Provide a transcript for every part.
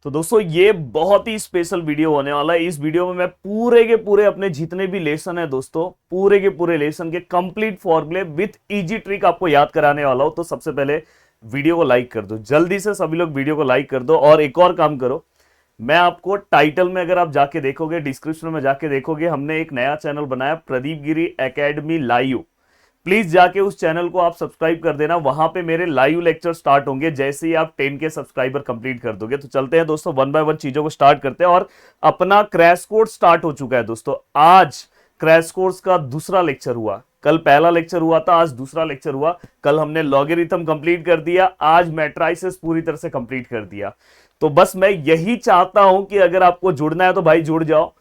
तो दोस्तों ये बहुत ही स्पेशल वीडियो होने वाला है। इस वीडियो में मैं पूरे के पूरे अपने जितने भी लेसन है दोस्तों, पूरे के पूरे लेसन के कंप्लीट फॉर्मूले विथ इजी ट्रिक आपको याद कराने वाला हूं। तो सबसे पहले वीडियो को लाइक कर दो, जल्दी से सभी लोग वीडियो को लाइक कर दो। और एक और काम करो, मैं आपको टाइटल में अगर आप जाके देखोगे, डिस्क्रिप्शन में जाके देखोगे, हमने एक नया चैनल बनाया प्रदीप गिरी एकेडमी लाइव। प्लीज जाके उस चैनल को आप सब्सक्राइब कर देना। वहां पे मेरे लाइव लेक्चर स्टार्ट होंगे जैसे ही आप 10 के सब्सक्राइबर कंप्लीट कर दोगे। तो चलते हैं दोस्तों, वन बाय वन चीजों को स्टार्ट करते हैं। और अपना क्रैश कोर्स स्टार्ट हो चुका है दोस्तों। आज क्रैश कोर्स का दूसरा लेक्चर हुआ, कल पहला लेक्चर हुआ था, आज दूसरा लेक्चर हुआ। कल हमने लॉगरिथम कंप्लीट कर दिया, आज मैट्राइसिस पूरी तरह से कंप्लीट कर दिया। तो बस मैं यही चाहता हूं कि अगर आपको जुड़ना है तो भाई जुड़ जाओ।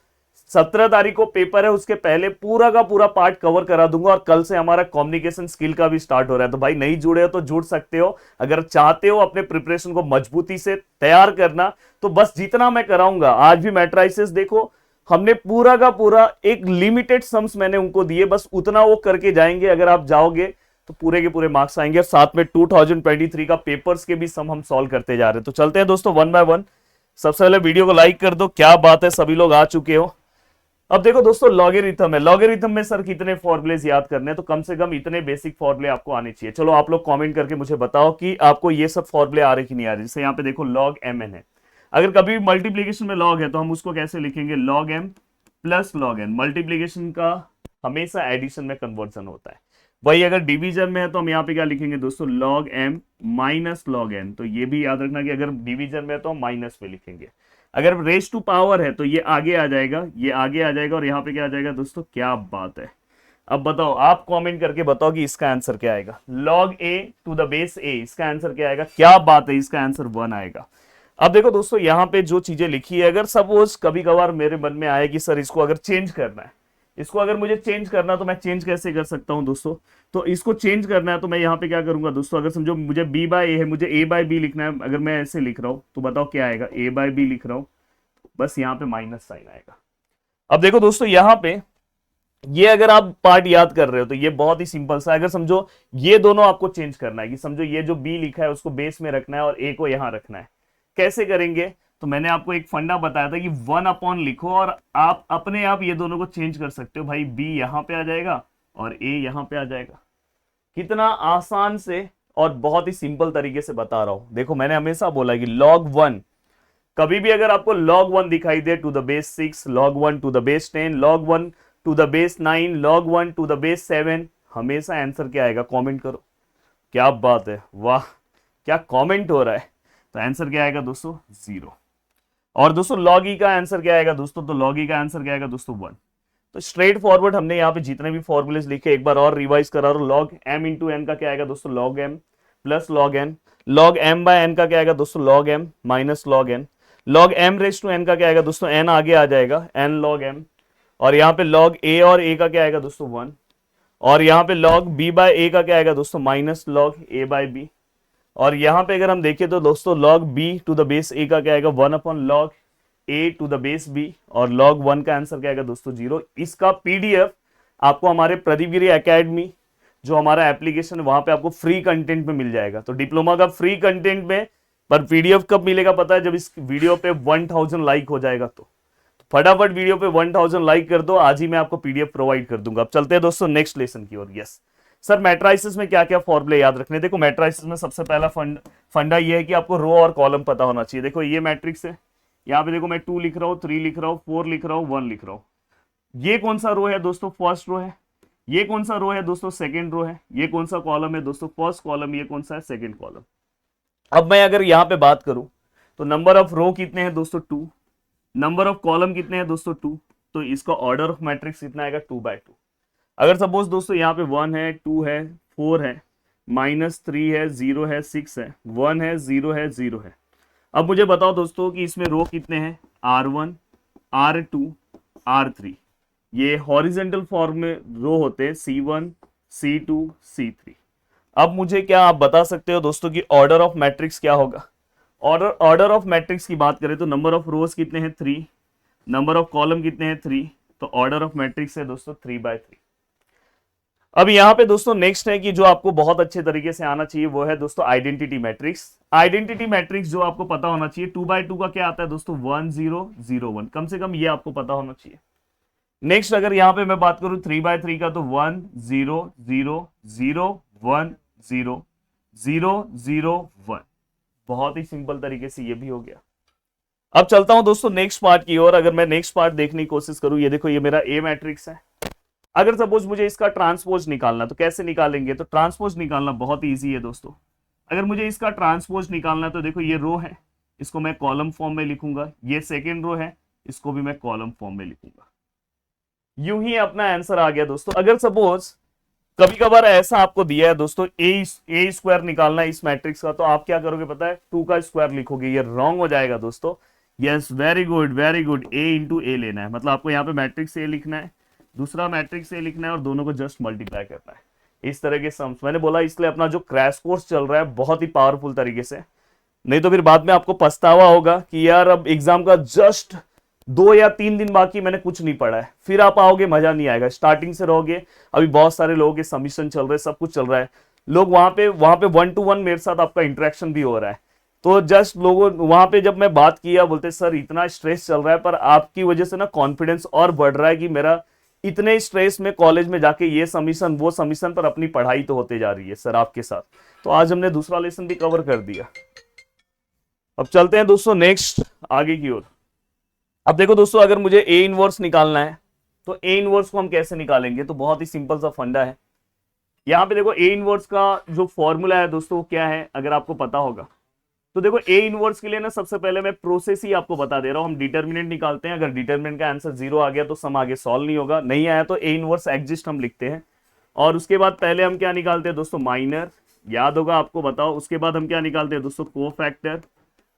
17 तारीख को पेपर है, उसके पहले पूरा का पूरा पार्ट कवर करा दूंगा। और कल से हमारा कम्युनिकेशन स्किल का भी स्टार्ट हो रहा है। तो भाई नहीं जुड़े हो तो जुड़ सकते हो। अगर चाहते हो अपने प्रिपरेशन को मजबूती से तैयार करना, तो बस जितना मैं कराऊंगा, आज भी मैट्राइसिस देखो, हमने पूरा का पूरा एक लिमिटेड सम्स मैंने उनको दिए, बस उतना वो करके जाएंगे। अगर आप जाओगे तो पूरे के पूरे मार्क्स आएंगे। और साथ में 2023 का पेपर्स के भी सम हम सॉल्व करते जा रहे हैं। तो चलते हैं दोस्तों वन बाय वन। सबसे पहले वीडियो को लाइक कर दो। क्या बात है, सभी लोग आ चुके हो। अब देखो दोस्तों, लॉगरिथम है। लॉगरिथम में सर कितने फॉर्मूलेज याद करने हैं, तो कम से कम इतने बेसिक फॉर्मूले आपको आने चाहिए। चलो आप लोग कमेंट करके मुझे बताओ कि आपको ये सब फॉर्मूले आ रहे कि नहीं आ रहे। जैसे यहाँ पे देखो लॉग एम एन है। अगर कभी मल्टीप्लीकेशन में लॉग है तो हम उसको कैसे लिखेंगे, log m plus log n. Multiplication का हमेशा एडिशन में कन्वर्जन होता है। वही अगर डिवीजन में है तो हम यहाँ पे क्या लिखेंगे दोस्तों, log m minus log n. तो ये भी याद रखना कि अगर डिवीजन में है तो हम माइनस पे लिखेंगे। अगर रेस टू पावर है तो ये आगे आ जाएगा, ये आगे आ जाएगा। और यहाँ पे क्या आ जाएगा दोस्तों, क्या बात है। अब बताओ, आप कमेंट करके बताओ कि इसका आंसर क्या आएगा। Log A to the base A, इसका आंसर क्या आएगा, क्या बात है, इसका आंसर 1 आएगा। अब देखो दोस्तों, यहाँ पे जो चीजें लिखी है, अगर सपोज कभी कभार मेरे मन में आए कि सर इसको अगर चेंज करना है, इसको अगर मुझे चेंज करना है तो मैं चेंज कैसे कर सकता हूं दोस्तों। तो इसको चेंज करना है तो मैं यहाँ पे क्या करूंगा दोस्तों, अगर समझो मुझे b बाय ए है, मुझे a बाय बी लिखना है। अगर मैं ऐसे लिख रहा हूं तो बताओ क्या आएगा, a बाय बी लिख रहा हूं, बस यहाँ पे माइनस साइन आएगा। अब देखो दोस्तों, यहाँ पे ये अगर आप पार्ट याद कर रहे हो तो ये बहुत ही सिंपल सा। अगर समझो ये दोनों आपको चेंज करना है, कि समझो ये जो b लिखा है उसको बेस में रखना है और a को यहां रखना है। कैसे करेंगे, तो मैंने आपको एक फंडा बताया था कि 1 अपॉन लिखो और आप अपने आप ये दोनों को चेंज कर सकते हो। भाई b यहां पे आ जाएगा और a यहां पे आ जाएगा। कितना आसान से और बहुत ही सिंपल तरीके से बता रहा हूं। देखो मैंने हमेशा बोला कि log 1, कभी भी अगर आपको log 1 दिखाई दे to the base 6, log 1 to the base 10, log 1 to the base 9, log 1 to the base 7, हमेशा आंसर क्या आएगा, कमेंट करो। क्या बात है, वाह क्या कमेंट हो रहा है। तो आंसर क्या आएगा दोस्तों, 0। और दोस्तों log e का आंसर क्या आएगा दोस्तों, तो log e का आंसर क्या आएगा दोस्तों, 1। तो स्ट्रेट फॉरवर्ड हमने यहाँ पे जितने भी फॉर्मूलेस लिखे एक बार और रिवाइज करा रहा हूं। log m इंटू एन का क्या आएगा दोस्तों, log m plus log n। log m by n का क्या आएगा दोस्तों, log m minus log n। log m raise to n का क्या आएगा दोस्तों, n आगे आ जाएगा, n log m। और यहाँ पे log a और a का क्या आएगा दोस्तों, 1। और यहाँ पे log b बाय a का क्या आएगा दोस्तों, minus log a by b। और यहाँ पे अगर हम देखें तो दोस्तों log b to the base a का क्या आएगा, 1 upon log a to the base b। और log 1 का आंसर क्या आएगा दोस्तों, 0। इसका पीडीएफ आपको हमारे प्रदीप गिरी एकेडमी जो हमारा एप्लीकेशन है वहां पे आपको फ्री कंटेंट में मिल जाएगा। तो डिप्लोमा का फ्री कंटेंट में, पर पीडीएफ कब मिलेगा पता है, जब इस वीडियो पे 1000 लाइक हो जाएगा। तो फटाफट वीडियो पे 1000 लाइक कर दो, आज ही मैं आपको पीडीएफ प्रोवाइड कर दूंगा। अब चलते हैं दोस्तों नेक्स्ट लेसन की ओर। यस सर, मैट्राइसिस में क्या क्या फॉर्मूले याद रखने। देखो मैट्राइसिस में सबसे पहला फंडा ये है कि आपको रो और कॉलम पता होना चाहिए। देखो ये मैट्रिक्स है, यहाँ पे देखो मैं 2 लिख रहा हूँ, 3 लिख रहा हूँ, 4 लिख रहा हूँ, 1 लिख रहा हूँ। ये कौन सा रो है दोस्तों, फर्स्ट रो है। ये कौन सा रो है दोस्तों, सेकंड रो है। ये कौन सा कॉलम है दोस्तों, फर्स्ट कॉलम। ये कौन सा है, सेकंड कॉलम। अब मैं अगर यहाँ पे बात करूं तो नंबर ऑफ रो कितने हैं दोस्तों, 2। नंबर ऑफ कॉलम कितने हैं दोस्तों, 2। तो इसका ऑर्डर ऑफ मैट्रिक्स कितना आएगा, 2/2। अगर सपोज दोस्तों यहाँ पे 1 है, 2 है, 4 है, -3 है, 0 है, 6 है, 1 है, 0 है, 0 है। अब मुझे बताओ दोस्तों कि इसमें रो कितने हैं, R1, R2, R3। ये हॉरिजेंटल फॉर्म में रो होते हैं, C1, C2, C3। अब मुझे क्या आप बता सकते हो दोस्तों कि ऑर्डर ऑफ मैट्रिक्स क्या होगा। ऑर्डर ऑफ मैट्रिक्स की बात करें तो नंबर ऑफ रोज कितने हैं, 3। नंबर ऑफ कॉलम कितने हैं, 3। तो ऑर्डर ऑफ मैट्रिक्स है दोस्तों 3/3। अब यहाँ पे दोस्तों नेक्स्ट है कि जो आपको बहुत अच्छे तरीके से आना चाहिए वो है दोस्तों आइडेंटिटी मैट्रिक्स। आइडेंटिटी मैट्रिक्स जो आपको पता होना चाहिए, 2x2 का क्या आता है दोस्तों, 1 0 0 1, कम से कम ये आपको पता होना चाहिए। नेक्स्ट अगर यहाँ पे मैं बात करूं 3x3 का, तो 1 0 0 0 1 0 0 0 1, बहुत ही सिंपल तरीके से ये भी हो गया। अब चलता हूं दोस्तों नेक्स्ट पार्ट की ओर। अगर मैं नेक्स्ट पार्ट देखने की कोशिश करूं, ये देखो ये मेरा ए मैट्रिक्स है। अगर सपोज मुझे इसका ट्रांसपोज निकालना, तो कैसे निकालेंगे, तो ट्रांसपोज निकालना बहुत ईजी है दोस्तों। अगर मुझे इसका ट्रांसपोज निकालना है तो देखो ये रो है, इसको मैं कॉलम फॉर्म में लिखूंगा, ये सेकेंड रो है, इसको भी मैं कॉलम फॉर्म में लिखूंगा। यूं ही अपना आंसर आ गया दोस्तों। अगर सपोज कभी कभार ऐसा आपको दिया है दोस्तों ए स्क्वायर निकालना है इस मैट्रिक्स का, तो आप क्या करोगे पता है, 2 का स्क्वायर लिखोगे, ये रॉन्ग हो जाएगा दोस्तों। Yes, very good very good, A into A लेना है, मतलब आपको यहाँ पे मैट्रिक्स ए लिखना है, दूसरा मैट्रिक्स ए लिखना है और दोनों को जस्ट मल्टीप्लाई करना है। इस तरह के सम्स मैंने बोला, इसलिए अपना जो क्रैश कोर्स चल रहा है बहुत ही पावरफुल तरीके से, नहीं तो फिर बाद में आपको पछतावा होगा कि यार अब एग्जाम का जस्ट 2 या 3 दिन बाकी, मैंने कुछ नहीं पढ़ा है, फिर आप आओगे मजा नहीं आएगा। स्टार्टिंग से रहोगे, अभी बहुत सारे लोगों के सबमिशन चल रहे हैं, सब कुछ चल रहा है, लोग वहां पे 1 to 1 मेरे साथ आपका इंटरेक्शन भी हो रहा है, तो जस्ट लोगों वहां पे जब मैं बात किया, बोलते सर इतना स्ट्रेस चल रहा है, पर आपकी वजह से ना कॉन्फिडेंस और बढ़ रहा है कि मेरा इतने स्ट्रेस में कॉलेज में जाके ये सबमिशन वो सबमिशन, पर अपनी पढ़ाई तो होते जा रही है सर आपके साथ। तो आज हमने दूसरा लेसन भी कवर कर दिया। अब चलते हैं दोस्तों नेक्स्ट आगे की ओर। अब देखो दोस्तों, अगर मुझे ए इनवर्स निकालना है, तो ए इनवर्स को हम कैसे निकालेंगे, तो बहुत ही सिंपल सा फंडा है। यहाँ पे देखो ए इनवर्स का जो फॉर्मूला है दोस्तों क्या है, अगर आपको पता होगा तो देखो ए इनवर्स के लिए ना सबसे पहले मैं प्रोसेस ही आपको बता दे रहा हूं। हम डिटर्मिनेंट निकालते हैं, अगर डिटर्मिनेंट का आंसर 0 आ गया तो सम आगे सॉल्व नहीं होगा, नहीं आया तो ए इनवर्स एग्जिस्ट हम लिखते हैं। और उसके बाद पहले हम क्या निकालते हैं दोस्तों, माइनर, याद होगा आपको, बताओ। उसके बाद हम क्या निकालते हैं दोस्तों, को फैक्टर।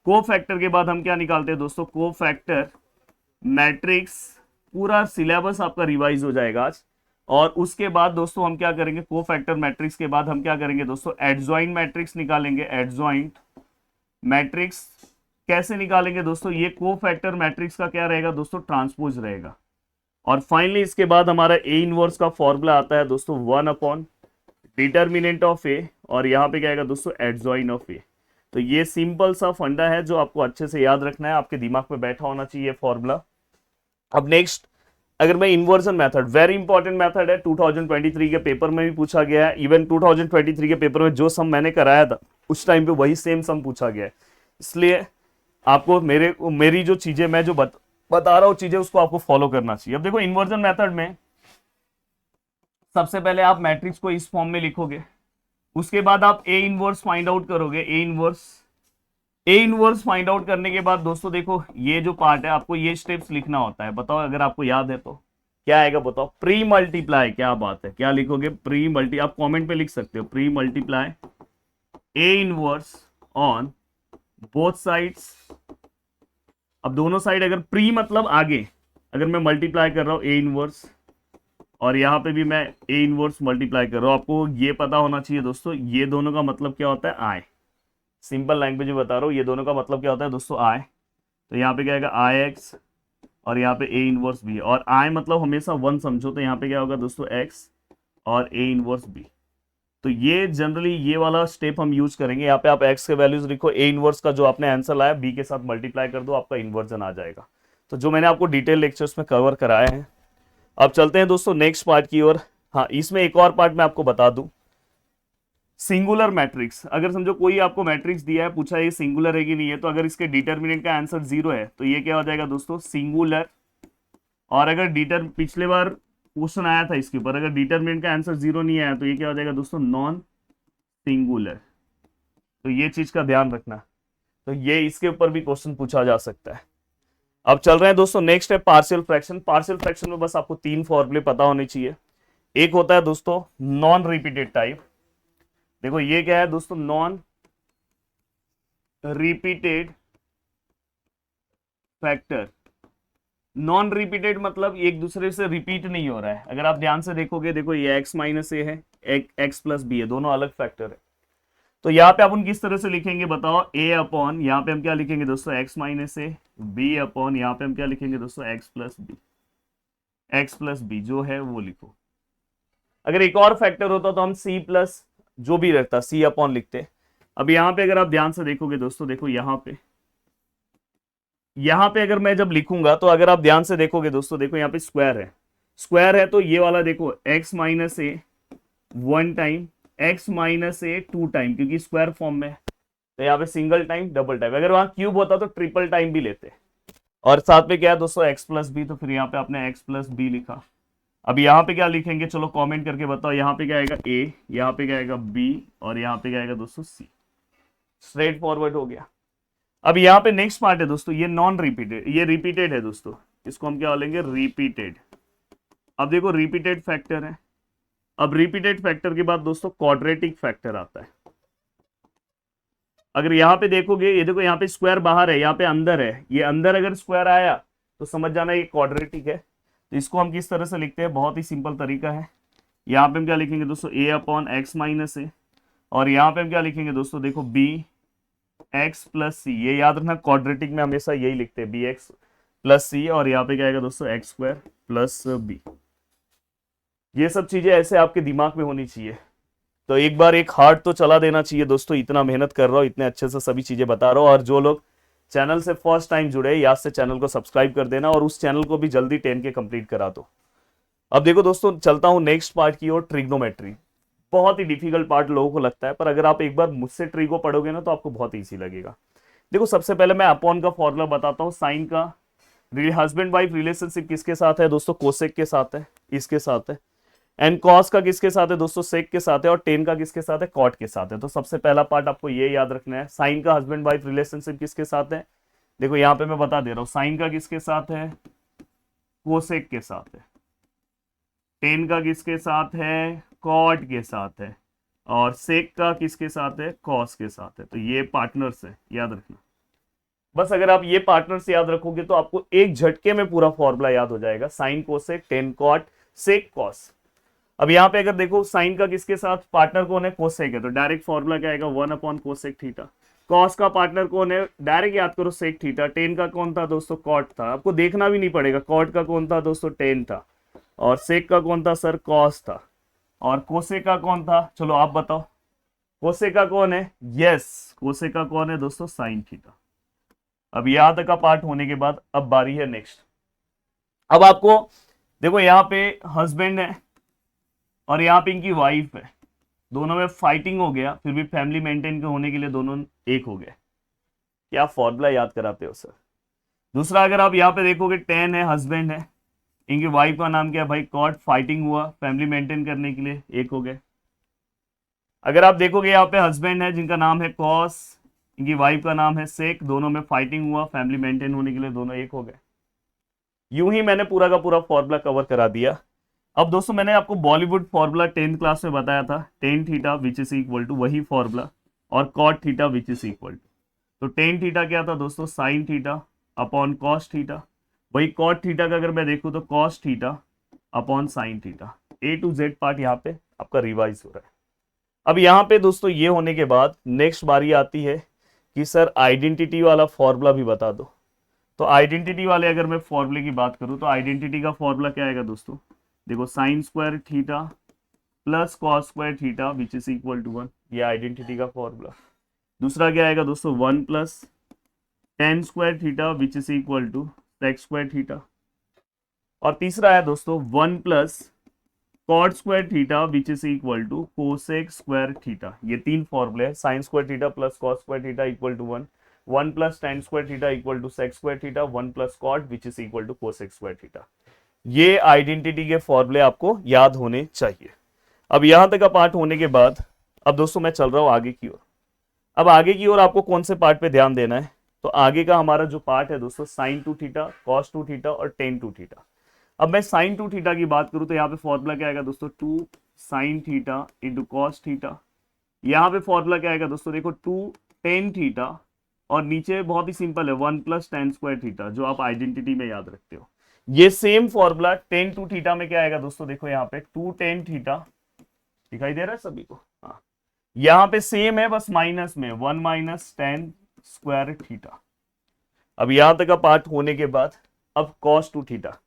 को फैक्टर के बाद हम क्या निकालते हैं दोस्तों, को फैक्टर मैट्रिक्स। पूरा सिलेबस आपका रिवाइज हो जाएगा आज। और उसके बाद दोस्तों हम क्या करेंगे, को फैक्टर मैट्रिक्स के बाद हम क्या करेंगे दोस्तों, एडजॉइंट मैट्रिक्स निकालेंगे। एडजॉइंट मैट्रिक्स कैसे निकालेंगे दोस्तों, ये को फैक्टर मैट्रिक्स का क्या रहेगा दोस्तों, ट्रांसपोज रहेगा। और फाइनली इसके बाद हमारा ए इनवर्स का फॉर्मूला आता है दोस्तों 1 अपॉन डिटर्मिनेंट ऑफ ए, और यहाँ पे क्या आएगा दोस्तों, एडजॉइन ऑफ ए। तो ये सिंपल सा फंडा है जो आपको अच्छे से याद रखना है, आपके दिमाग में बैठा होना चाहिए फॉर्मूला। अब नेक्स्ट, अगर मैं inversion method, very important method है, 2023 के पेपर में भी पूछा गया है। इवन 2023 के पेपर में जो सम मैंने कराया था उस टाइम पे वही सेम सम पूछा गया है, इसलिए आपको मेरी जो चीजें मैं जो बता रहा हूँ चीजें, उसको आपको फॉलो करना चाहिए। अब देखो इन्वर्जन मेथड में सबसे पहले आप मैट्रिक्स को इस फॉर्म में लिखोगे, उसके बाद आप ए इनवर्स फाइंड आउट करोगे। ए इनवर्स फाइंड आउट करने के बाद दोस्तों देखो ये जो पार्ट है, आपको ये स्टेप्स लिखना होता है। बताओ अगर आपको याद है तो क्या आएगा, बताओ। प्री मल्टीप्लाई, क्या बात है, क्या लिखोगे, प्री मल्टी, आप कमेंट पे लिख सकते हो, pre multiply A inverse on both sides. अब दोनों साइड अगर प्री मतलब आगे, अगर मैं मल्टीप्लाई कर रहा हूं ए इनवर्स, और यहां पे भी मैं ए इनवर्स मल्टीप्लाई कर रहा हूं, आपको ये पता होना चाहिए दोस्तों ये दोनों का मतलब क्या होता है, आई। सिंपल लैंग्वेज में बता रहा हूं, ये दोनों का मतलब क्या होता है दोस्तों, आई। तो यहाँ पे क्या आएगा, आई एक्स, और यहाँ पे ए इनवर्स बी, और आई मतलब हमेशा 1 समझो, तो यहाँ पे क्या होगा दोस्तों, एक्स और ए इनवर्स बी। तो ये जनरली ये वाला स्टेप हम यूज करेंगे। यहाँ पे आप एक्स के वैल्यूज लिखो, ए इनवर्स का जो आपने आंसर लाया बी के साथ मल्टीप्लाई कर दो, आपका इन्वर्जन आ जाएगा। तो जो मैंने आपको डिटेल लेक्चर्स में कवर कराया है। अब चलते हैं दोस्तों नेक्स्ट पार्ट की ओर। हाँ, इसमें एक और पार्ट मैं आपको बता दूं, सिंगुलर मैट्रिक्स। अगर समझो कोई आपको मैट्रिक्स दिया है, पूछा ये सिंगुलर है कि नहीं है, तो अगर इसके डिटर्मिनेंट का आंसर 0 है तो ये क्या हो जाएगा दोस्तों, सिंगुलर। और अगर पिछले बार क्वेश्चन आया था इसके ऊपर, अगर डिटर्मिनेंट का आंसर 0 नहीं आया तो ये क्या हो जाएगा दोस्तों, नॉन सिंगुलर। तो ये चीज का ध्यान रखना, तो ये इसके ऊपर भी क्वेश्चन पूछा जा सकता है। अब चल रहे हैं दोस्तों नेक्स्ट है पार्शियल फ्रैक्शन। पार्शियल फ्रैक्शन में बस आपको 3 फॉर्मूले पता होने चाहिए। एक होता है दोस्तों नॉन रिपीटेड टाइप, देखो ये क्या है दोस्तों, non repeated factor. Non repeated मतलब एक दूसरे से रिपीट नहीं हो रहा है। अगर आप ध्यान से देखोगे, देखो ये x माइनस ए है, x प्लस बी है, दोनों अलग फैक्टर है। तो यहाँ पे अपन किस तरह से लिखेंगे बताओ, a अपॉन, यहाँ पे हम क्या लिखेंगे दोस्तों, x माइनस ए, b अपॉन, यहाँ पे हम क्या लिखेंगे दोस्तों, x प्लस बी जो है वो लिखो। अगर एक और फैक्टर होता तो हम सी प्लस जो भी रहता सी अपॉन लिखते। अब यहाँ पे अगर आप ध्यान से देखोगे दोस्तों, देखो यहाँ पे अगर मैं जब लिखूंगा तो अगर आप ध्यान से देखोगे दोस्तों, देखो यहाँ पे स्क्वायर है तो ये वाला देखो x माइनस ए 1 टाइम, x माइनस ए 2 टाइम, क्योंकि स्क्वायर फॉर्म में है। तो यहाँ पे सिंगल टाइम डबल टाइम, अगर वहां क्यूब होता तो ट्रिपल टाइम भी लेते। और साथ में क्या है दोस्तों x प्लस बी, तो फिर यहाँ पे आपने x प्लस बी लिखा। अब यहाँ पे क्या लिखेंगे, चलो कमेंट करके बताओ। यहाँ पे क्या आएगा a, यहाँ पे क्या आएगा b, और यहाँ पे क्या आएगा दोस्तों c। स्ट्रेट फॉरवर्ड हो गया। अब यहाँ पे नेक्स्ट पार्ट है दोस्तों, ये नॉन रिपीटेड, ये रिपीटेड है दोस्तों, इसको हम क्या बोलेंगे, रिपीटेड। अब देखो रिपीटेड फैक्टर है। अब रिपीटेड फैक्टर के बाद दोस्तों क्वाड्रेटिक फैक्टर आता है। अगर यहाँ पे देखोगे, ये देखो यहाँ पे स्क्वायर बाहर है, यहाँ पे अंदर है, ये अंदर अगर स्क्वायर आया तो समझ जाना ये क्वाड्रेटिक है। तो इसको हम किस तरह से लिखते हैं, बहुत ही सिंपल तरीका है। यहाँ पे हम क्या लिखेंगे दोस्तों, a अपॉन एक्स माइनस ए, और यहाँ पे हम क्या लिखेंगे दोस्तों, देखो b एक्स प्लस सी। ये याद रखना, क्वाड्रेटिक में हमेशा यही लिखते हैं, बी एक्स प्लस सी, और यहाँ पे क्या आएगा दोस्तों एक्स स्क्वायर प्लस बी। ये सब चीजें ऐसे आपके दिमाग में होनी चाहिए। तो एक बार एक हार्ट तो चला देना चाहिए दोस्तों, इतना मेहनत कर रहा हूँ, इतने अच्छे से सभी चीजें बता रहा हूँ। और जो लोग चैनल से फर्स्ट टाइम जुड़े, याद से चैनल को सब्सक्राइब कर देना, और उस चैनल को भी जल्दी 10 के कंप्लीट करा दो। अब देखो दोस्तों, चलता हूँ नेक्स्ट पार्ट की ओर, ट्रिग्नोमेट्री। बहुत ही डिफिकल्ट पार्ट लोगों को लगता है, पर अगर आप एक बार मुझसे ट्रिगो पढ़ोगे ना तो आपको बहुत ईजी लगेगा। देखो सबसे पहले मैं अपॉन का फॉर्मूला बताता हूँ। साइन का हस्बैंड वाइफ रिलेशनशिप किसके साथ है दोस्तों, कोसेक के साथ है, इसके साथ है। एंड कॉस का किसके साथ है दोस्तों, सेक के साथ है। और टेन का किसके साथ है, कॉट के साथ है। तो सबसे पहला पार्ट आपको ये याद रखना है, साइन का हस्बैंड वाइफ रिलेशनशिप किसके साथ है। देखो यहाँ पे मैं बता दे रहा हूँ, साइन का किसके साथ है, कोसेक के साथ है। टेन का किसके साथ है, कॉट के साथ है। और सेक का किसके साथ है, कॉस के साथ है। तो ये पार्टनर्स है, याद रखना। बस अगर आप ये पार्टनर्स याद रखोगे तो आपको एक झटके में पूरा फॉर्मूला याद हो जाएगा, sine cosec tan cot sec cos. अब यहाँ पे अगर देखो साइन का किसके साथ पार्टनर कौन है, कोसेक है, तो डायरेक्ट फॉर्मूला क्या आएगा, 1 अपॉन कोसेक थीटा। कॉस का पार्टनर कौन है, डायरेक्ट याद करो सेक थीटा। टेन का कौन था दोस्तों, कॉट था, आपको देखना भी नहीं पड़ेगा। कॉट का कौन था दोस्तों, टेन था। और सेक का कौन था सर, कॉस था। और कोसेक का कौन था, चलो आप बताओ, कोसेक का कौन है, यस कोसेक का कौन है दोस्तों, साइन थीटा। अब यहां तक का पार्ट होने के बाद अब बारी है नेक्स्ट। अब आपको देखो यहाँ पे हस्बैंड है और यहाँ पे इनकी वाइफ है, दोनों में फाइटिंग हो गया, फिर भी फैमिली मेंटेन होने के लिए दोनों एक हो गए। क्या फॉर्मूला याद कराते हो सर। दूसरा अगर आप यहाँ पे देखोगे, 10 है, हस्बैंड है, इनकी वाइफ का नाम क्या है भाई, कॉट, फाइटिंग हुआ, फैमिली मेंटेन करने के लिए एक हो गए। अगर आप देखोगे यहाँ पे हस्बैंड है जिनका नाम है कॉस, इनकी वाइफ का नाम है सेक, दोनों में फाइटिंग हुआ, फैमिली मेंटेन होने के लिए दोनों एक हो गए। यूं ही मैंने पूरा का पूरा फॉर्मूला कवर करा दिया। अब दोस्तों मैंने आपको बॉलीवुड फॉर्मूला 10th क्लास में बताया था, tan theta which is equal to वही फॉर्मूला, और cot theta which is equal to, तो टेन थीटा क्या था दोस्तों, sine theta upon cos theta. वही कॉट थीटा का अगर मैं देखूँ तो cos theta upon sine theta. A to Z part यहाँ पे आपका रिवाइज हो रहा है। अब यहाँ पे दोस्तों ये होने के बाद नेक्स्ट बारी आती है कि सर आइडेंटिटी वाला फॉर्मूला भी बता दो। तो आइडेंटिटी वाले अगर मैं फॉर्मूले की बात करूँ तो आइडेंटिटी का फॉर्मूला क्या आएगा दोस्तों, देखो sine square theta plus cos square theta which is equal to 1, ये आइडेंटिटी का फॉर्मूला। दूसरा क्या आएगा दोस्तों, 1 plus tan square theta which is equal to sec square theta. और तीसरा है दोस्तों 1 plus cot square theta which is equal to cosec square theta. ये तीन फॉर्मूले हैं, sine square theta plus cos square theta equal to 1, 1 plus tan square theta equal to sec square theta, 1 plus cot which is equal to cosec square theta. ये identity के फॉर्मूले आपको याद होने चाहिए। अब यहां तक का पार्ट होने के बाद अब दोस्तों मैं चल रहा हूं आगे की ओर। अब आगे की ओर आपको कौन से पार्ट पे ध्यान देना है, तो आगे का हमारा जो पार्ट है दोस्तों, sign to theta, cos two theta और टेन टू थीटा। अब मैं साइन टू थीटा की बात करूं तो यहाँ पे फॉर्मूला क्या आएगा दोस्तों, 2 sine theta into cos theta. यहाँ पे फॉर्मूला क्या आएगा दोस्तों, देखो 2 टेन थीटा, और नीचे बहुत ही सिंपल है 1 प्लस टेन स्क्वायर थीटा, जो आप आइडेंटिटी में याद रखते हो। ये same formula tan two theta में क्या आएगा दोस्तों, देखो यहाँ पे 2 टेन थीटा, दिखाई दे रहा है सभी को, हाँ यहाँ पे सेम है, बस माइनस में 1 माइनस टेन स्क्वायर थीटा। अब यहां तक का पार्ट होने के बाद अब cos two theta.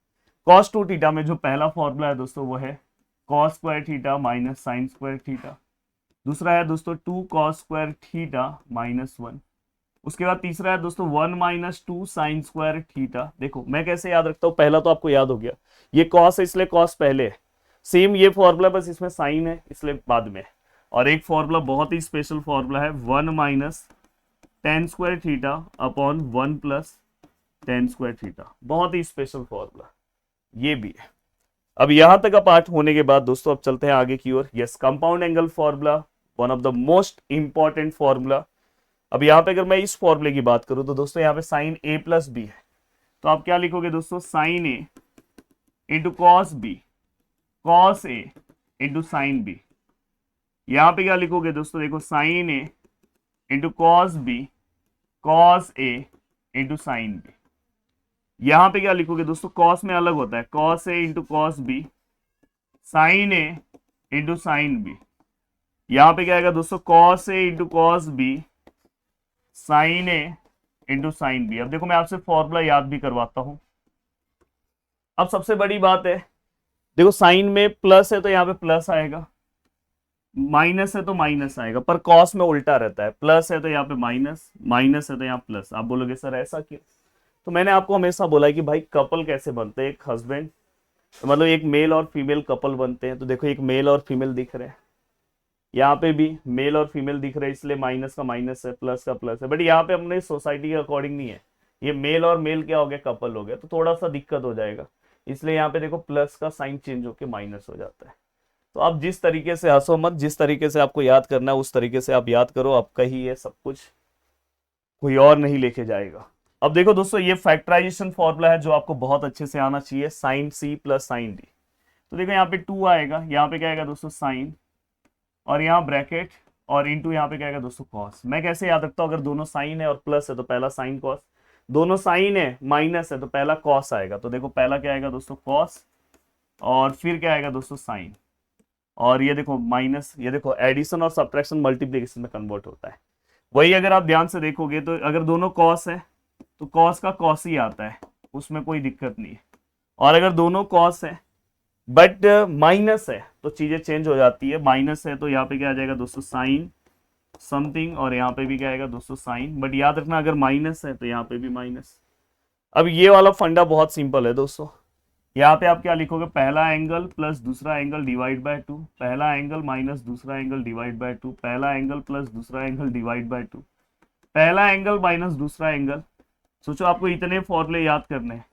Cos two theta में जो पहला फॉर्मूला है दोस्तों वो है cos square theta minus sign square theta. दूसरा है दोस्तों 2 कॉस स्क्वायर थीटा माइनस 1। उसके बाद तीसरा है दोस्तों 1 माइनस 2 साइन स्क्वायर थीटा। देखो मैं कैसे याद रखता हूँ, पहला तो आपको याद हो गया, ये कॉस है इसलिए कॉस पहले है, सेम ये फॉर्मूला बस इसमें साइन है इसलिए बाद में। और एक फॉर्मूला बहुत ही स्पेशल फॉर्मूला है 1 minus ten square theta upon 1 plus tan square theta, बहुत ही स्पेशल फॉर्मूला ये भी है। अब यहां तक का पार्ट होने के बाद दोस्तों अब चलते हैं आगे की ओर। Yes, compound angle formula, one of the most important formula. अब यहाँ पे अगर मैं इस फॉर्मूले की बात करूं तो दोस्तों यहाँ पे साइन ए प्लस बी है, तो आप क्या लिखोगे दोस्तों, sign A into cos B, cos A into sine B. यहाँ पे क्या लिखोगे दोस्तों, देखो sign A into cos B, cos A into sine B. यहां पे क्या लिखोगे दोस्तों, कॉस में अलग होता है, cos A into cos B, sign A into sine B. यहां पे क्या आएगा दोस्तों, cos A into cos B, sign A into sine B. अब देखो मैं आपसे फॉर्मूला याद भी करवाता हूं। अब सबसे बड़ी बात है, देखो साइन में प्लस है तो यहाँ पे प्लस आएगा, माइनस है तो माइनस आएगा, पर कॉस में उल्टा रहता है, प्लस है तो यहाँ पे माइनस, माइनस है तो यहाँ प्लस। आप बोलोगे सर ऐसा क्यों? तो मैंने आपको हमेशा बोला है कि भाई कपल कैसे बनते हैं, एक हस्बैंड मतलब एक मेल और फीमेल कपल बनते हैं। तो देखो एक मेल और फीमेल दिख रहे हैं, यहाँ पे भी मेल और फीमेल दिख रहे हैं, इसलिए माइनस का माइनस है, प्लस का प्लस है। बट यहाँ पे अपने सोसाइटी के अकॉर्डिंग नहीं है, ये मेल और मेल क्या हो गया, कपल हो गया, तो थोड़ा सा दिक्कत हो जाएगा, इसलिए यहाँ पे देखो प्लस का साइन चेंज होकर माइनस हो जाता है। तो आप जिस तरीके से, हंसो मत, जिस तरीके से आपको याद करना है उस तरीके से आप याद करो, आपका ही है सब कुछ, कोई और नहीं लेके जाएगा। अब देखो दोस्तों ये फैक्टराइजेशन फॉर्मूला है जो आपको बहुत अच्छे से आना चाहिए, sine C plus sine D. तो देखो यहाँ पे 2 आएगा, यहाँ पे क्या आएगा दोस्तों साइन, और यहाँ ब्रैकेट, और इंटू यहाँ पे क्या आएगा दोस्तों कॉस। मैं कैसे याद रखता हूँ, अगर दोनों साइन है और प्लस है तो पहला साइन कॉस, दोनों साइन है माइनस है तो पहला कॉस आएगा। तो देखो पहला क्या आएगा दोस्तों कॉस, और फिर क्या आएगा दोस्तों साइन, और ये देखो माइनस, ये देखो एडिशन और सब्ट्रैक्शन मल्टीप्लिकेशन में कन्वर्ट होता है। वही अगर आप ध्यान से देखोगे तो अगर दोनों कॉस है तो कॉस का कॉस ही आता है, उसमें कोई दिक्कत नहीं है। और अगर दोनों कॉस है बट माइनस है तो चीजें चेंज हो जाती है, माइनस है तो यहाँ पे क्या आ जाएगा दोस्तों साइन समथिंग, और यहाँ पे भी क्या आएगा दोस्तों साइन। बट याद रखना अगर माइनस है तो यहाँ पे भी माइनस। अब ये वाला फंडा बहुत सिंपल है दोस्तों, यहाँ पे आप क्या लिखोगे, पहला एंगल प्लस दूसरा एंगल डिवाइड बाय 2, पहला एंगल माइनस दूसरा एंगल डिवाइड बाय 2, पहला एंगल प्लस दूसरा एंगल डिवाइड बाय 2, पहला एंगल माइनस दूसरा एंगल। सोचो आपको इतने फॉर्मूले याद करने हैं,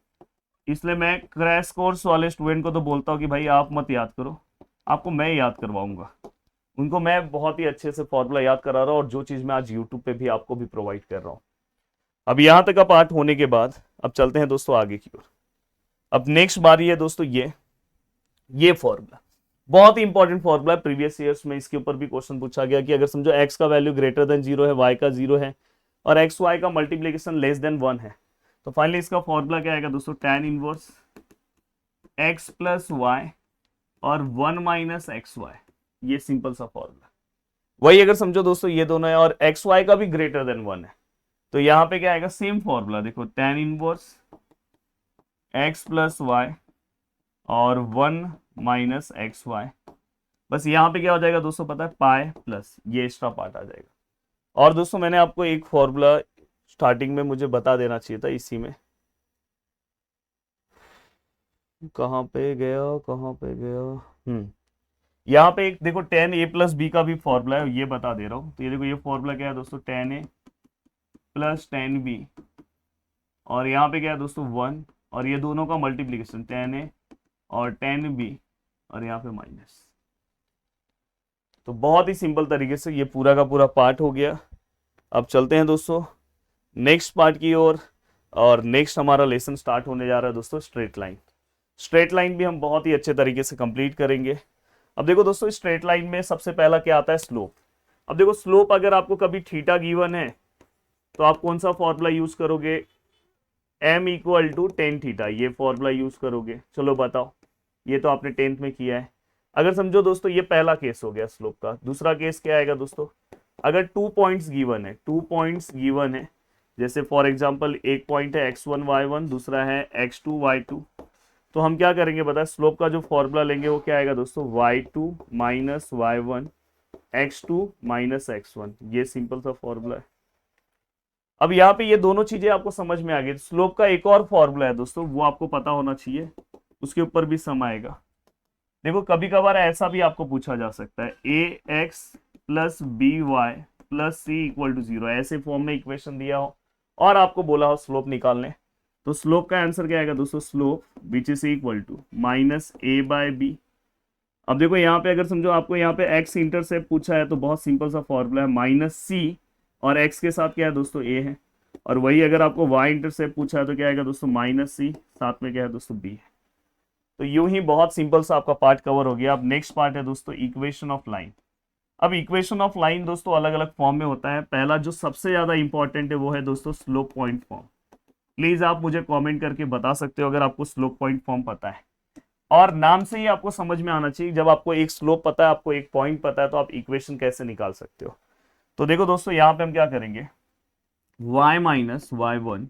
इसलिए मैं क्रैश कोर्स वाले स्टूडेंट को तो बोलता हूँ कि भाई आप मत याद करो, आपको मैं याद करवाऊंगा। उनको मैं बहुत ही अच्छे से फॉर्मूला याद करा रहा हूँ, और जो चीज़ मैं आज यूट्यूब पे भी आपको भी प्रोवाइड कर रहा हूँ। अब यहाँ तक का पार्ट होने के बाद अब चलते हैं दोस्तों आगे की ओर। अब नेक्स्ट बारी है दोस्तों ये फॉर्मूला बहुत ही इंपॉर्टेंट फॉर्मूला है, प्रीवियस ईयर्स में इसके ऊपर भी क्वेश्चन पूछा गया कि अगर समझो x का वैल्यू ग्रेटर देन 0 है, y का 0 है, और एक्स वाई का मल्टीप्लीकेशन लेस देन 1 है, तो फाइनली इसका फॉर्मूला क्या आएगा दोस्तों, tan inverse x plus y और 1 माइनस एक्स वाई। ये सिंपल सा फॉर्मूला। वही अगर समझो दोस्तों ये दोनों है और एक्स वाई का भी ग्रेटर देन 1 है, तो यहाँ पे क्या आएगा, सेम फॉर्मूला, देखो tan inverse x plus y और 1 माइनस एक्स वाई। बस यहाँ पे क्या हो जाएगा दोस्तों, पता है, पाई प्लस ये एक्स्ट्रा पार्ट आ जाएगा। और दोस्तों मैंने आपको एक फॉर्मूला स्टार्टिंग में मुझे बता देना चाहिए था, इसी में कहाँ पे गया, यहाँ पे एक देखो tan a प्लस बी का भी फॉर्मूला है, ये बता दे रहा हूँ। तो ये देखो ये फॉर्मूला क्या है दोस्तों, tan a plus tan b, और यहाँ पे क्या है दोस्तों 1, और ये दोनों का मल्टीप्लीकेशन tan a और tan b, और यहाँ पे माइनस। तो बहुत ही सिंपल तरीके से ये पूरा का पूरा पार्ट हो गया। अब चलते हैं दोस्तों नेक्स्ट पार्ट की ओर, और नेक्स्ट हमारा लेसन स्टार्ट होने जा रहा है दोस्तों स्ट्रेट लाइन। स्ट्रेट लाइन भी हम बहुत ही अच्छे तरीके से कंप्लीट करेंगे। अब देखो दोस्तों स्ट्रेट लाइन में सबसे पहला क्या आता है, स्लोप। अब देखो स्लोप अगर आपको कभी थीटा गिवन है तो आप कौन सा फॉर्मूला यूज करोगे, m equal to tan theta, ये फॉर्मूला यूज करोगे। चलो बताओ, ये तो आपने 10th में किया है। अगर समझो दोस्तों ये पहला केस हो गया स्लोप का। दूसरा केस क्या आएगा दोस्तों, अगर 2 पॉइंट्स गिवन है, 2 पॉइंट्स गिवन है, जैसे फॉर एग्जांपल एक पॉइंट है x1 y1, दूसरा है x2 y2, तो हम क्या करेंगे बताए, स्लोप का जो फॉर्मूला लेंगे वो क्या आएगा दोस्तों, y2 minus y1 x2 minus x1। ये सिंपल सा फॉर्मूला है। अब यहाँ पे ये दोनों चीजें आपको समझ में आ गई। स्लोप का एक और फॉर्मूला है दोस्तों, वो आपको पता होना चाहिए, उसके ऊपर भी सम आएगा। देखो कभी कभार ऐसा भी आपको पूछा जा सकता है, A X plus B Y plus C equal to 0, ऐसे फॉर्म में इक्वेशन दिया हो और आपको बोला हो स्लोप निकालने, तो स्लोप का आंसर क्या आएगा दोस्तों, slope which is equal to minus a by b. अब देखो यहाँ पे अगर समझो आपको यहाँ पे एक्स इंटरसेप्ट पूछा है तो बहुत सिंपल सा फॉर्मूला है, माइनस सी और एक्स के साथ क्या है दोस्तों, ए है। और वही अगर आपको वाई इंटरसेप्ट पूछा है तो क्या आएगा दोस्तों, माइनस सी, साथ में क्या है दोस्तों, बी है। तो यूं ही बहुत सिंपल सा आपका पार्ट कवर हो गया। अब नेक्स्ट पार्ट है दोस्तों इक्वेशन ऑफ लाइन। अब इक्वेशन ऑफ लाइन दोस्तों अलग अलग फॉर्म में होता है। पहला जो सबसे ज्यादा इंपॉर्टेंट है वो है दोस्तों स्लोप पॉइंट फॉर्म। प्लीज आप मुझे कमेंट करके बता सकते हो अगर आपको स्लोप पॉइंट फॉर्म पता है, और नाम से ही आपको समझ में आना चाहिए, जब आपको एक स्लोप पता है, आपको एक पॉइंट पता है, तो आप इक्वेशन कैसे निकाल सकते हो। तो देखो दोस्तों यहाँ पे हम क्या करेंगे, y minus y1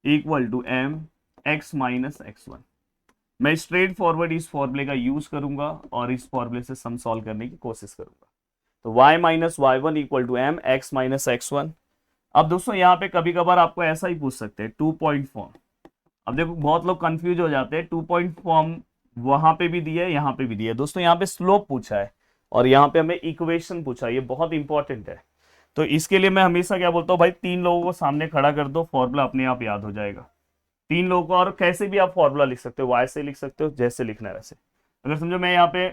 equal to M x minus x1। मैं स्ट्रेट फॉरवर्ड इस फॉर्मूले का यूज करूंगा और इस फॉर्मूले से सम सॉल्व करने की कोशिश करूंगा। तो y minus y1 equal to M x minus x1। अब दोस्तों यहाँ पे कभी कभार आपको ऐसा ही पूछ सकते हैं, 2 पॉइंट फॉर्म। अब देखो बहुत लोग कंफ्यूज हो जाते हैं, 2 पॉइंट फॉर्म वहां पे भी दिया है, यहाँ पे भी दिया है। दोस्तों यहाँ पे स्लोप पूछा है और यहाँ पे हमें इक्वेशन पूछा है, ये बहुत इंपॉर्टेंट है। तो इसके लिए मैं हमेशा क्या बोलता हूँ, भाई 3 लोगों को सामने खड़ा कर दो, फॉर्मूला अपने आप याद हो जाएगा। 3 लोगों को, और कैसे भी आप फॉर्मूला लिख सकते हो, वाई से लिख सकते हो, जैसे लिखना है वैसे। अगर समझो मैं यहाँ पे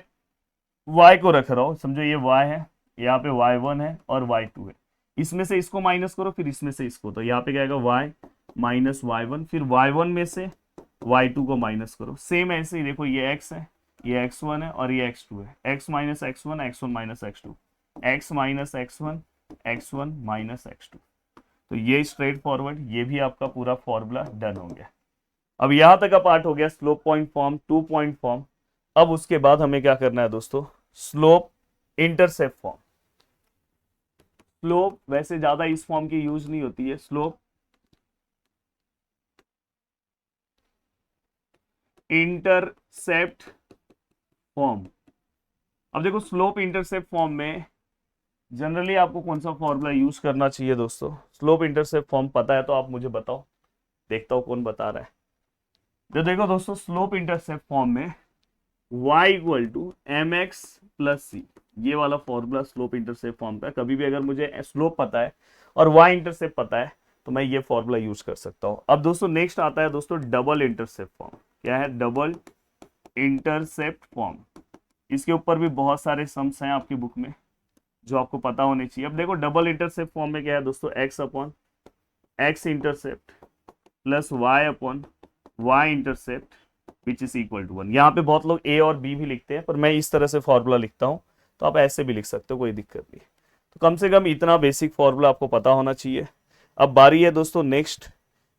वाई को रख रहा हूँ, समझो ये वाई है, यहाँ पे y1 है और y2 है, इसमें से इसको माइनस करो, फिर इसमें से इसको, तो यहाँ पे क्या आएगा y माइनस y1, फिर y1 में से y2 को माइनस करो। सेम ऐसे ही देखो, ये x है, ये x1 है और ये x2 है, x minus x1 x1 minus x2, x minus x1 x1 minus x2। तो ये स्ट्रेट फॉरवर्ड, ये भी आपका पूरा फॉर्मूला डन हो गया। अब यहां तक का पार्ट हो गया slope point form, 2 point form. अब उसके बाद हमें क्या करना है दोस्तों, स्लोप इंटरसेप्ट फॉर्म। स्लोप वैसे ज्यादा इस फॉर्म की यूज नहीं होती है, स्लोप इंटरसेप्ट फॉर्म। अब देखो स्लोप इंटरसेप्ट फॉर्म में जनरली आपको कौन सा फॉर्मूला यूज करना चाहिए दोस्तों, स्लोप इंटरसेप्ट फॉर्म पता है तो आप मुझे बताओ, देखता हूं कौन बता रहा है। तो देखो दोस्तों स्लोप इंटरसेप्ट फॉर्म में y equal to M X plus C, ये वाला फॉर्मूला स्लोप इंटरसेप्ट फॉर्म का। कभी भी अगर मुझे स्लोप पता है और y इंटरसेप्ट पता है तो मैं ये फॉर्मूला यूज कर सकता हूं। अब दोस्तों नेक्स्ट आता है दोस्तों डबल इंटरसेप्ट फॉर्म। क्या है, डबल इंटरसेप्ट फॉर्म। इसके ऊपर भी बहुत सारे सम्स हैं आपकी बुक में जो आपको पता होने चाहिए। अब देखो डबल इंटरसेप्ट फॉर्म में क्या है दोस्तों, x upon x intercept plus y upon y intercept which is equal to 1। यहाँ पे बहुत लोग a और b भी लिखते हैं, पर मैं इस तरह से फॉर्मूला लिखता हूँ, तो आप ऐसे भी लिख सकते हो, कोई दिक्कत नहीं। तो कम से कम इतना बेसिक फॉर्मूला आपको पता होना चाहिए। अब बारी है दोस्तों नेक्स्ट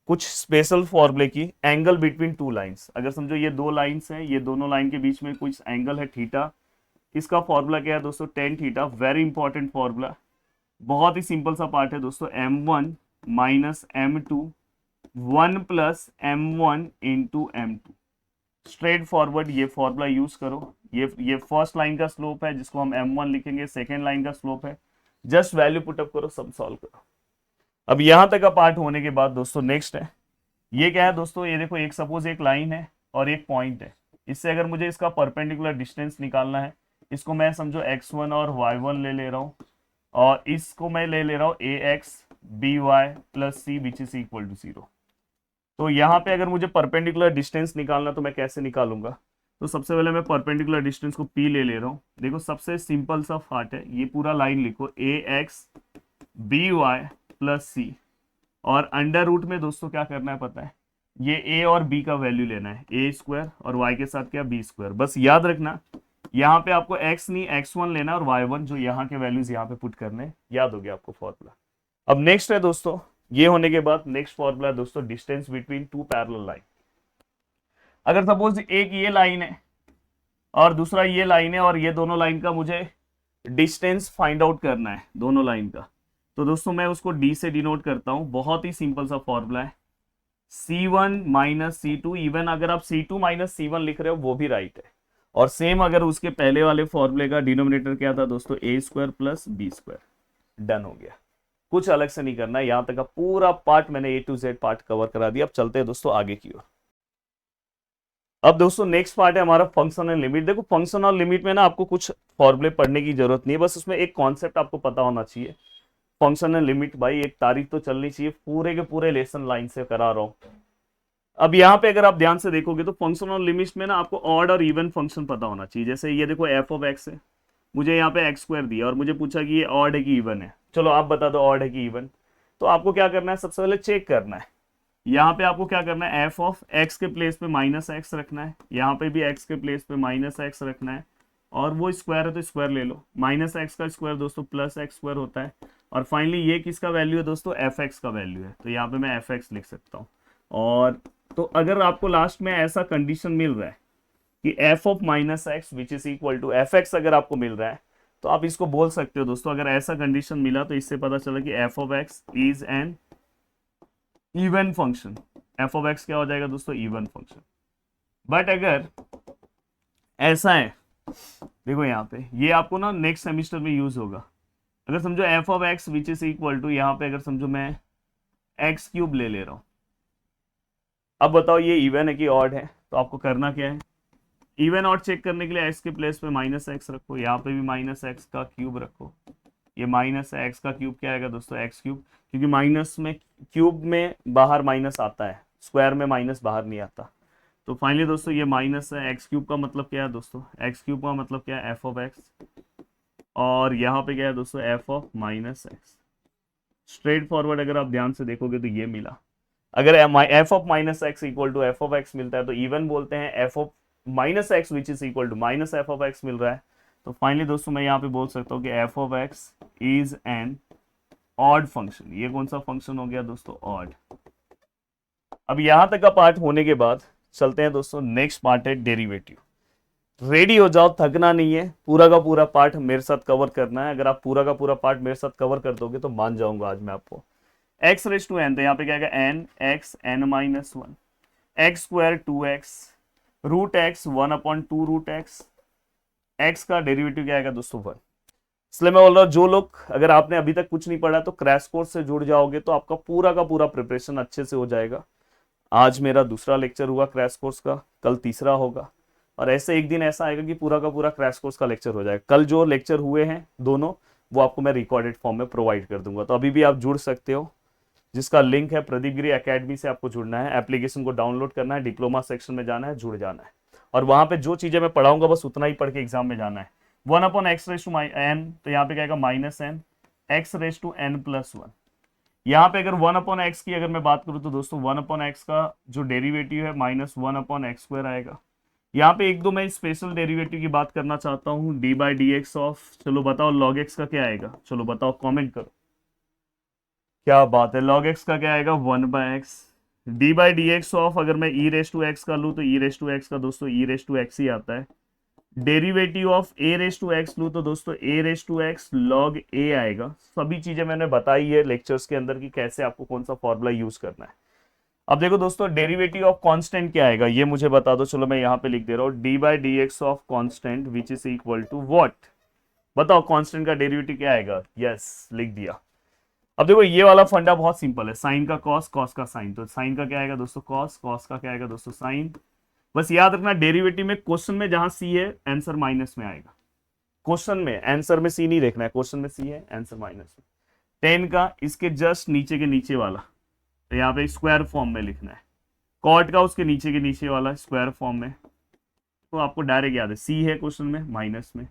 कुछ स्पेशल फॉर्मूले की, एंगल बिटवीन 2 लाइंस। अगर समझो ये 2 लाइंस हैं, ये दोनों लाइन के बीच में कुछ एंगल है थीटा, इसका फॉर्मूला क्या है दोस्तों, tan theta. Very important formula, बहुत ही सिंपल सा पार्ट है दोस्तों, m1 minus m2 1 plus m1 into m2। Straight forward ये फॉर्मूला यूज करो। ये फर्स्ट लाइन का स्लोप है जिसको हम m1 लिखेंगे, सेकेंड लाइन का स्लोप है, जस्ट वैल्यू पुटअप करो, सब सॉल्व करो। अब यहां तक का पार्ट होने के बाद दोस्तों नेक्स्ट है, ये क्या है दोस्तों, ये देखो एक सपोज एक लाइन है और एक पॉइंट है, इससे अगर मुझे इसका परपेंडिकुलर डिस्टेंस निकालना है, इसको मैं समझो x1 और y1 ले रहा हूँ और इसको मैं ले रहा हूँ ax by plus c which is equal to 0। तो यहाँ पे अगर मुझे परपेंडिकुलर डिस्टेंस निकालना तो मैं कैसे निकालूंगा, तो सबसे पहले मैं परपेंडिकुलर डिस्टेंस को p ले रहा हूँ। देखो सबसे सिंपल सा पार्ट है, ये पूरा लाइन लिखो ax by प्लस c, और अंडर रूट में दोस्तों क्या करना है पता है, ये a और b का वैल्यू लेना है, a स्क्वायर और y के साथ क्या b स्क्वायर। बस याद रखना यहाँ पे आपको x नहीं x1 लेना और y1 जो यहाँ के वैल्यूज यहाँ पे पुट करने, याद हो गया आपको फॉर्मूला। अब नेक्स्ट है दोस्तों, ये होने के बाद नेक्स्ट फॉर्मूला है दोस्तों डिस्टेंस बिटवीन 2 पैरेलल लाइन। अगर सपोज एक ये लाइन है और दूसरा ये लाइन है और ये दोनों लाइन का मुझे डिस्टेंस फाइंड आउट करना है दोनों लाइन का, तो दोस्तों मैं उसको d से डिनोट करता हूं। बहुत ही सिंपल सा फॉर्मूला है, C1 माइनस C2, इवन अगर आप C2 माइनस C1 लिख रहे हो वो भी राइट है। और सेम अगर उसके पहले वाले फॉर्मूले का डिनोमिनेटर क्या था दोस्तों, a square plus b square. Done हो गया, कुछ अलग से नहीं करना है। यहां तक का पूरा पार्ट मैंने A to Z part cover करा दिया। अब चलते हैं दोस्तों आगे की ओर। अब दोस्तों नेक्स्ट पार्ट है हमारा फंक्शन एंड लिमिट। देखो फंक्शन और लिमिट में ना आपको कुछ फॉर्मूले पढ़ने की जरूरत नहीं है, बस उसमें एक कॉन्सेप्ट आपको पता होना चाहिए। फंक्शन एंड लिमिट भाई एक तारीख तो चलनी चाहिए, पूरे के पूरे लेसन लाइन से करा रहा हूं। अब यहाँ पे अगर आप ध्यान से देखोगे तो फंक्शन और लिमिट में ना आपको ऑड और इवन फंक्शन पता होना चाहिए। जैसे ये देखो एफ ऑफ एक्स है, मुझे यहाँ पे एक्स स्क्वायर दिया और मुझे पूछा कि ये ऑड है कि इवन है। चलो आप बता दो ऑड है कि इवन। तो आपको क्या करना है, सबसे पहले चेक करना है। यहाँ पे आपको क्या करना है, एफ ऑफ एक्स के प्लेस पे माइनस एक्स रखना है, यहाँ पे भी एक्स के प्लेस पे माइनस एक्स रखना है, और वो स्क्वायर है तो स्क्वायर ले लो। माइनस एक्स का स्क्वायर दोस्तों प्लस एक्स स्क्वायर होता है। और फाइनली ये किसका वैल्यू है दोस्तों, एफ एक्स का वैल्यू है, तो यहाँ पे मैं एफ एक्स लिख सकता हूँ। और तो अगर आपको लास्ट में ऐसा कंडीशन मिल रहा है कि f of minus x which is equal to f x अगर आपको मिल रहा है, तो आप इसको बोल सकते हो दोस्तों, अगर ऐसा कंडीशन मिला तो इससे पता चला कि f of x is an even function. F of x क्या हो जाएगा दोस्तों, इवन फंक्शन। बट अगर ऐसा है, देखो यहाँ पे ये आपको ना नेक्स्ट सेमिस्टर में यूज होगा। अगर समझो f of x which is equal to, यहाँ पे अगर समझो मैं एक्स क्यूब ले रहा हूं, अब बताओ ये इवन है कि ऑड है। तो आपको करना क्या है, इवन ऑड चेक करने के लिए एक्स के प्लेस पे माइनस एक्स रखो, यहाँ पे भी माइनस एक्स का क्यूब रखो। ये माइनस एक्स का क्यूब क्या आएगा दोस्तों, एक्स क्यूब, क्योंकि माइनस में क्यूब में बाहर माइनस आता है, स्क्वायर में माइनस बाहर नहीं आता। तो फाइनली दोस्तों ये माइनस है, एक्स क्यूब का मतलब क्या है दोस्तों, एक्स क्यूब का मतलब क्या है, एफ ऑफ एक्स, और यहाँ पे क्या है दोस्तों, F of minus X. Straightforward अगर आप ध्यान से देखोगे तो ये मिला। अगर F of minus X equal to F of X मिलता है तो इवन बोलते हैं, F of minus x which is equal to minus F of X मिल रहा है तो फाइनली दोस्तों मैं यहाँ पे बोल सकता हूँ कि f of x is an odd function. ये कौन सा फंक्शन हो गया दोस्तों, ऑड। अब यहां तक का पार्ट होने के बाद चलते हैं दोस्तों, नेक्स्ट पार्ट है डेरिवेटिव। रेडी हो जाओ, थकना नहीं है, पूरा का पूरा पार्ट मेरे साथ कवर करना है। अगर आप पूरा का पूरा पार्ट मेरे साथ कवर कर दोगे तो मान जाऊंगा आज मैं आपको। एक्स रेज टू एन, तो यहाँ पे क्या आएगा, n x n minus one, x square two x, root x one upon two root x, x का डेरिवेटिव क्या आएगा दोस्तों, वन। इसलिए मैं बोल रहा हूँ जो लोग, अगर आपने अभी तक कुछ नहीं पढ़ा तो क्रैश कोर्स से जुड़ जाओगे तो आपका पूरा का पूरा प्रिपरेशन अच्छे से हो जाएगा। आज मेरा दूसरा लेक्चर हुआ क्रैश कोर्स का, कल तीसरा होगा, और ऐसे एक दिन ऐसा आएगा कि पूरा का पूरा क्रैश कोर्स का लेक्चर हो जाएगा। कल जो लेक्चर हुए हैं दोनों, वो आपको मैं रिकॉर्डेड फॉर्म में प्रोवाइड कर दूंगा। तो अभी भी आप जुड़ सकते हो, जिसका लिंक है प्रदीप गिरी एकेडमी से आपको जुड़ना है, एप्लीकेशन को डाउनलोड करना है, डिप्लोमा सेक्शन में जाना है, जुड़ जाना है, और वहां पे जो चीजें मैं पढ़ाऊंगा बस उतना ही पढ़ के एग्जाम में जाना है। One upon x raise to n, तो यहाँ पे क्या आएगा, minus n x raise to n plus one. यहाँ पे अगर वन अपॉन एक्स की अगर मैं बात करूँ तो दोस्तों वन अपॉन एक्स का जो डेरिवेटिव है minus one upon x square आएगा। यहाँ पे एक दो मैं स्पेशल डेरिवेटिव की बात करना चाहता हूँ, d by d x of, चलो बताओ लॉग एक्स का क्या आएगा, चलो बताओ कमेंट करो, क्या बात है, लॉग एक्स का क्या आएगा, one by x. D by d x of अगर मैं ई रेस टू एक्स का लूँ तो ई रेस टू एक्स का दोस्तों ई रेस टू एक्स ही आता है। Derivative of a raise to x लूँ तो दोस्तों a raise to x log a आएगा। सभी चीजें मैंने बताई है लेक्चर्स के अंदर कि कैसे आपको कौन सा फॉर्मूला यूज करना है। अब देखो दोस्तों डेरिवेटिव ऑफ कांस्टेंट क्या आएगा ये मुझे बता दो, चलो मैं यहाँ पे लिख दे रहा हूँ, d by d x of constant which is equal to what. बताओ कांस्टेंट का डेरिवेटिव क्या आएगा, यस लिख दिया। अब देखो ये वाला फंडा बहुत सिंपल है, साइन का कॉस, कॉस का साइन, तो साइन का क्या आएगा दोस्तों कॉस, कॉस का क्या आएगा दोस्तों साइन। बस याद रखना डेरिवेटिव में क्वेश्चन में जहां सी है आंसर माइनस में आएगा, क्वेश्चन में आंसर में सी नहीं देखना है, क्वेश्चन में सी है आंसर माइनस में। 10 का इसके जस्ट नीचे के नीचे वाला, तो यहाँ पे स्क्वायर फॉर्म में लिखना है, कॉट का उसके नीचे के नीचे वाला स्क्वायर फॉर्म में, तो आपको डायरेक्ट याद है सी है क्वेश्चन में माइनस में।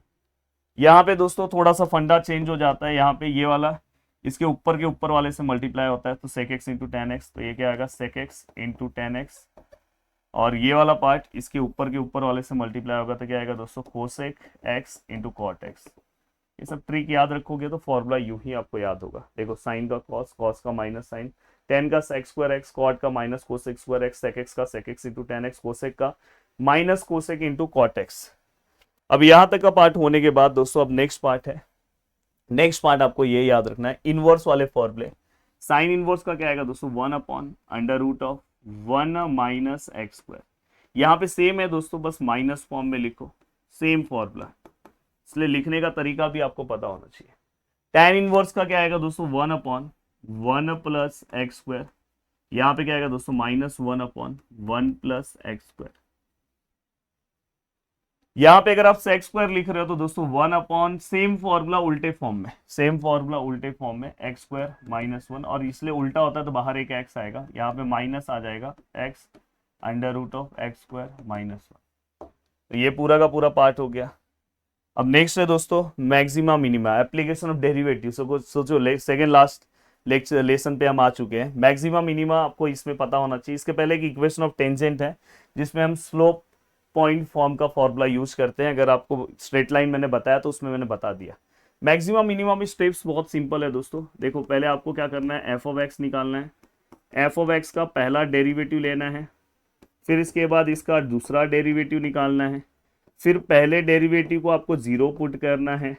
यहाँ पे दोस्तों थोड़ा सा फंडा चेंज हो जाता है, यहाँ पे ये वाला इसके ऊपर के ऊपर वाले से मल्टीप्लाई होता है, तो sec x into tan x, तो ये क्या आएगा sec x into tan x, और ये वाला पार्ट इसके ऊपर के ऊपर वाले से मल्टीप्लाई होगा तो क्या आएगा दोस्तों cosec x into cot x. ये सब ट्रिक याद रखोगे तो फॉर्मूला यूं ही आपको याद होगा। देखो साइन का कॉस, कॉस का माइनस साइन, टेन का सेक स्क्वायर एक्स, कॉट का minus cosec square x, sec x का sec x into tan x, cosec का minus cosec into cot x. अब यहां तक का पार्ट होने के बाद दोस्तों अब नेक्स्ट पार्ट है, नेक्स्ट पार्ट आपको ये याद रखना है इनवर्स वाले फॉर्मूले। साइन इनवर्स का क्या आएगा दोस्तों one upon under root of 1 minus x square. यहाँ पे सेम है दोस्तों, बस माइनस फॉर्म में लिखो, सेम फॉर्मूला, इसलिए लिखने का तरीका भी आपको पता होना चाहिए। tan इनवर्स का क्या आएगा दोस्तों, 1/1 प्लस एक्स स्क्वायर। यहाँ पे क्या आएगा दोस्तों, -1/1 प्लस एक्स स्क्वायर। यहाँ पे अगर आप सेक्स स्क्वायर लिख रहे हो तो दोस्तों 1/, सेम फॉर्मूला उल्टे फॉर्म में, सेम फॉर्मूला उल्टे फॉर्म में, एक्स स्क्वायर -1, और इसलिए उल्टा होता है तो बाहर एक एक्स आएगा, यहाँ पे माइनस आ जाएगा एक्स √(x² -1). तो ये पूरा का पूरा पार्ट हो गया। अब नेक्स्ट है दोस्तों maxima minima, application of derivative. सोचो सेकेंड लास्ट लेक्चर लेसन पे हम आ चुके हैं। मैक्सिमा मिनिमा आपको इसमें पता होना चाहिए। इसके पहले एक इक्वेशन ऑफ टेंजेंट है जिसमें हम स्लोप पॉइंट फॉर्म का फॉर्मूला यूज करते हैं। अगर आपको स्ट्रेट लाइन मैंने बताया तो उसमें मैंने बता दिया। मैक्सिमा मिनिमा में स्टेप्स बहुत सिंपल है दोस्तों। देखो पहले आपको क्या करना है, f(x) निकालना है। f(x) का पहला डेरिवेटिव लेना है, फिर इसके बाद इसका दूसरा डेरिवेटिव निकालना है, फिर पहले डेरिवेटिव को आपको 0 पुट करना है,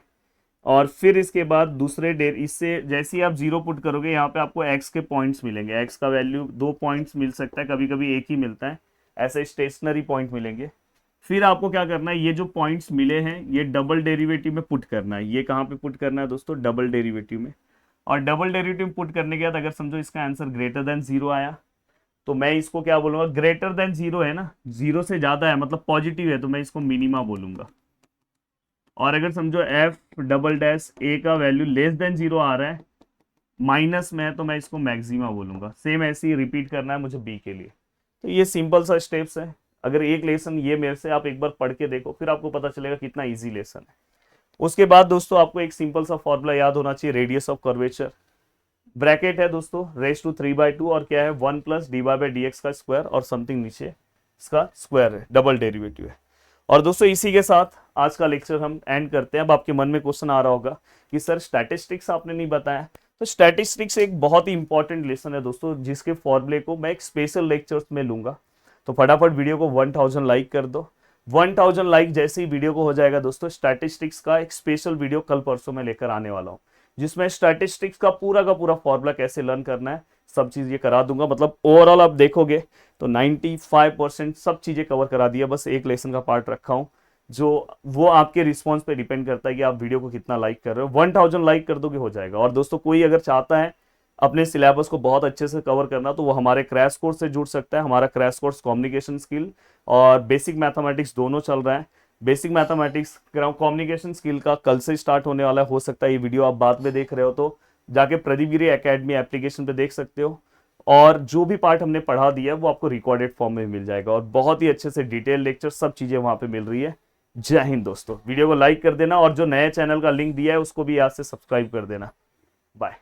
और फिर इसके बाद दूसरे इससे जैसे ही आप 0 पुट करोगे यहाँ पे आपको x के पॉइंट्स मिलेंगे। x का वैल्यू 2 पॉइंट्स मिल सकता है, कभी कभी एक ही मिलता है, ऐसे स्टेशनरी पॉइंट मिलेंगे। फिर आपको क्या करना है, ये जो पॉइंट्स मिले हैं ये डबल डेरिवेटिव में पुट करना है। ये कहाँ पे पुट करना है दोस्तों, डबल डेरिवेटिव में। और डबल डेरिवेटिव में पुट करने के बाद अगर समझो इसका आंसर ग्रेटर देन 0 आया तो मैं इसको क्या बोलूंगा, ग्रेटर देन 0 है ना, 0 से ज्यादा है मतलब पॉजिटिव है, तो मैं इसको मिनिमा बोलूंगा। और अगर समझो f"a का वैल्यू लेस देन 0 आ रहा है, माइनस में है, तो मैं इसको मैक्सिमा बोलूंगा। सेम ऐसे ही रिपीट करना है मुझे b के लिए। तो ये सिंपल सा स्टेप्स है। अगर एक लेसन ये मेरे से आप एक बार पढ़ के देखो, फिर आपको पता चलेगा कितना ईजी लेसन है। उसके बाद दोस्तों आपको एक सिंपल सा फॉर्मूला याद होना चाहिए, रेडियस ऑफ कर्वेचर। ब्रैकेट है दोस्तों (3/2) और क्या है 1 + dy/dx का स्क्वायर, और समथिंग नीचे इसका स्क्वायर है, डबल डेरिवेटिव है। और दोस्तों इसी के साथ आज का लेक्चर हम एंड करते हैं। अब आपके मन में क्वेश्चन आ रहा होगा कि सर स्टैटिस्टिक्स आपने नहीं बताया। तो स्टैटिस्टिक्स एक बहुत ही इंपॉर्टेंट लेसन है दोस्तों, जिसके फॉर्मूले को मैं एक स्पेशल लेक्चर्स में लूंगा। तो फटाफट वीडियो को 1000 लाइक कर दो। 1000 लाइक जैसे ही वीडियो को हो जाएगा दोस्तों, स्टैटिस्टिक्स का एक स्पेशल वीडियो कल परसों में लेकर आने वाला हूँ, जिसमें स्टैटिस्टिक्स का पूरा फॉर्मूला कैसे लर्न करना है सब चीज ये करा दूंगा। मतलब ओवरऑल आप देखोगे तो 95% सब चीजें कवर करा दिया, बस एक लेसन का पार्ट रखा हूं जो वो आपके रिस्पॉन्स पे डिपेंड करता है कि आप वीडियो को कितना लाइक कर रहे हो। 1000 लाइक कर दोगे हो जाएगा। और दोस्तों कोई अगर चाहता है अपने सिलेबस को बहुत अच्छे से कवर करना तो वो हमारे क्रैश कोर्स से जुड़ सकता है। हमारा क्रैश कोर्स कम्युनिकेशन स्किल और बेसिक मैथमेटिक्स दोनों चल रहा है। बेसिक मैथमेटिक्स कम्युनिकेशन स्किल का कल से स्टार्ट होने वाला है। हो सकता है ये वीडियो आप बाद में देख रहे हो तो जाके प्रदीप गिरी एकेडमी एप्लीकेशन पे देख सकते हो, और जो भी पार्ट हमने पढ़ा दिया है वो आपको रिकॉर्डेड फॉर्म में मिल जाएगा, और बहुत ही अच्छे से डिटेल लेक्चर सब चीजें वहां पे मिल रही है। जय हिंद दोस्तों, वीडियो को लाइक कर देना और जो नए चैनल का लिंक दिया है उसको भी आज से सब्सक्राइब कर देना। बाय।